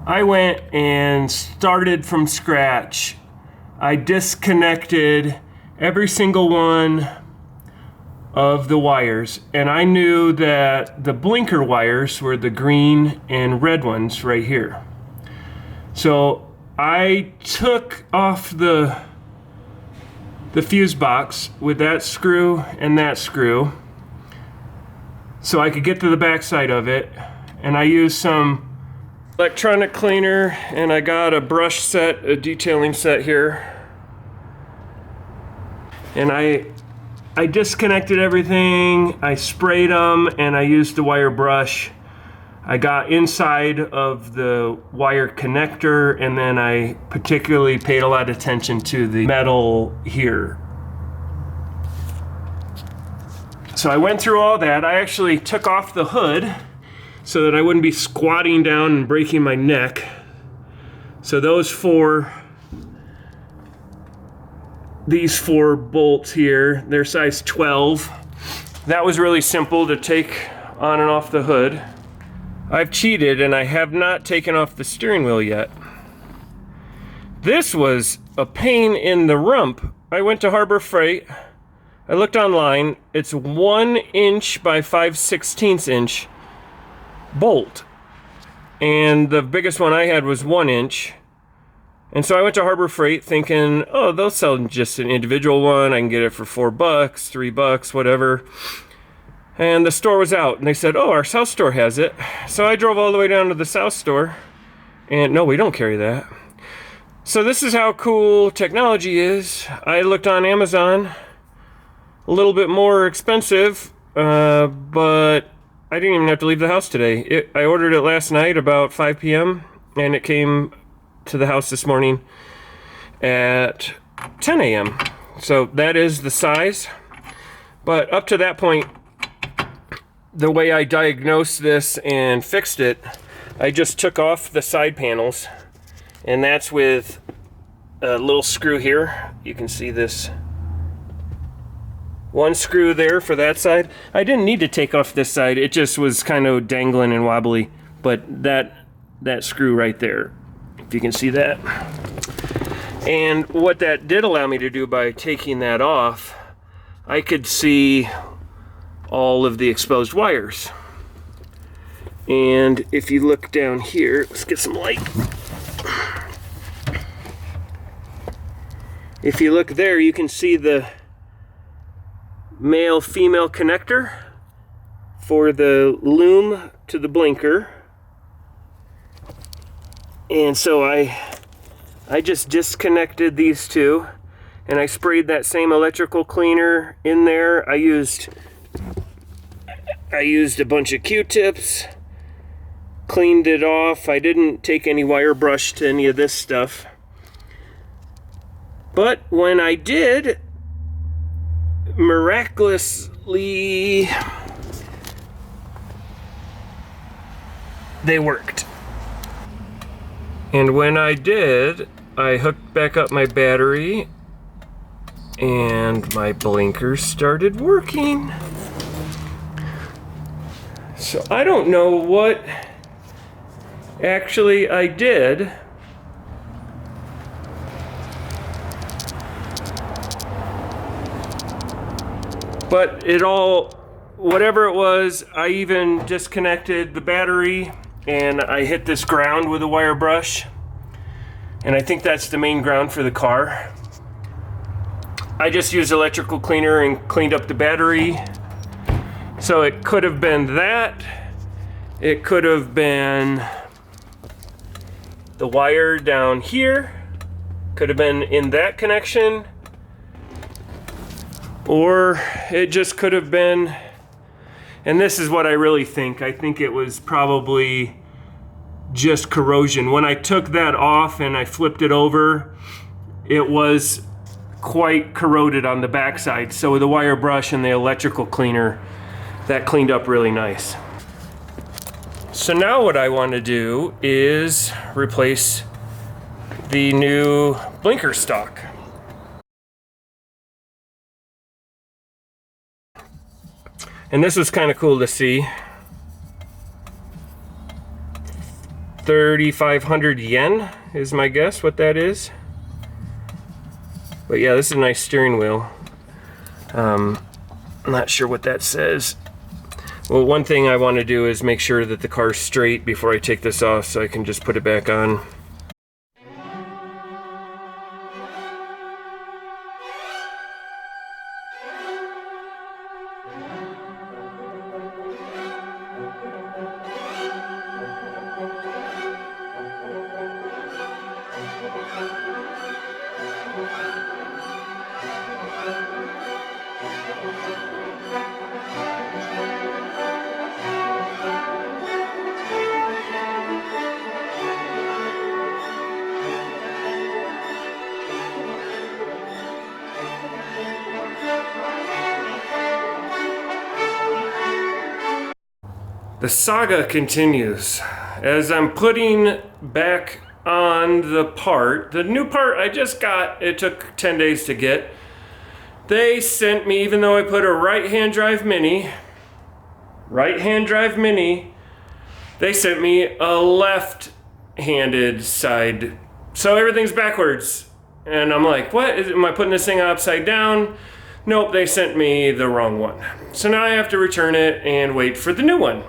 I went and started from scratch. I disconnected every single one of the wires, and I knew that the blinker wires were the green and red ones right here. So I took off the fuse box with that screw and that screw so I could get to the back side of it, and I used some electronic cleaner, and I got a brush set, a detailing set here, and I disconnected everything, I sprayed them, and I used the wire brush. I got inside of the wire connector, and then I particularly paid a lot of attention to the metal here. So I went through all that. I actually took off the hood so that I wouldn't be squatting down and breaking my neck. So these four bolts here, they're size 12. That was really simple to take on and off the hood. I've cheated and I have not taken off the steering wheel yet. This was a pain in the rump. I went to Harbor Freight. I looked online. It's 1 inch by 5/16 inch bolt. And the biggest one I had was 1 inch. And so I went to Harbor Freight thinking, oh, they'll sell just an individual one. I can get it for $4, $3, whatever. And the store was out, and they said, oh, our South store has it. So I drove all the way down to the South store, and no, we don't carry that. So this is how cool technology is. I looked on Amazon, a little bit more expensive, but I didn't even have to leave the house today. I ordered it last night about 5 p.m., and it came to the house this morning at 10 a.m. So that is the size. But up to that point, the way I diagnosed this and fixed it, I just took off the side panels, and that's with a little screw here. You can see this one screw there for that side. I didn't need to take off this side, it just was kind of dangling and wobbly, but that screw right there, if you can see that. And what that did allow me to do by taking that off, I could see all of the exposed wires. And if you look down here, let's get some light. If you look there, you can see the male-female connector for the loom to the blinker. And so I just disconnected these two, and I sprayed that same electrical cleaner in there. I used a bunch of Q-tips, cleaned it off. I didn't take any wire brush to any of this stuff. But when I did, miraculously, they worked. And when I did, I hooked back up my battery and my blinkers started working. So I don't know what actually I did, but whatever it was, I even disconnected the battery and I hit this ground with a wire brush, and I think that's the main ground for the car. I just used electrical cleaner and cleaned up the battery. So it could have been that. It could have been the wire down here. Could have been in that connection. Or it just could have been, and this is what I really think. I think it was probably just corrosion. When I took that off and I flipped it over, it was quite corroded on the backside. So with the wire brush and the electrical cleaner, that cleaned up really nice. So now what I want to do is replace the new blinker stock. And this was kind of cool to see. 3,500 yen is my guess what that is. But yeah, this is a nice steering wheel. I'm not sure what that says. Well, one thing I want to do is make sure that the car's straight before I take this off so I can just put it back on. The saga continues as I'm putting back on the part. The new part I just got, it took 10 days to get. They sent me, even though I put a right-hand drive mini, they sent me a left-handed side. So everything's backwards. And I'm like, what? Am I putting this thing upside down? Nope, they sent me the wrong one. So now I have to return it and wait for the new one.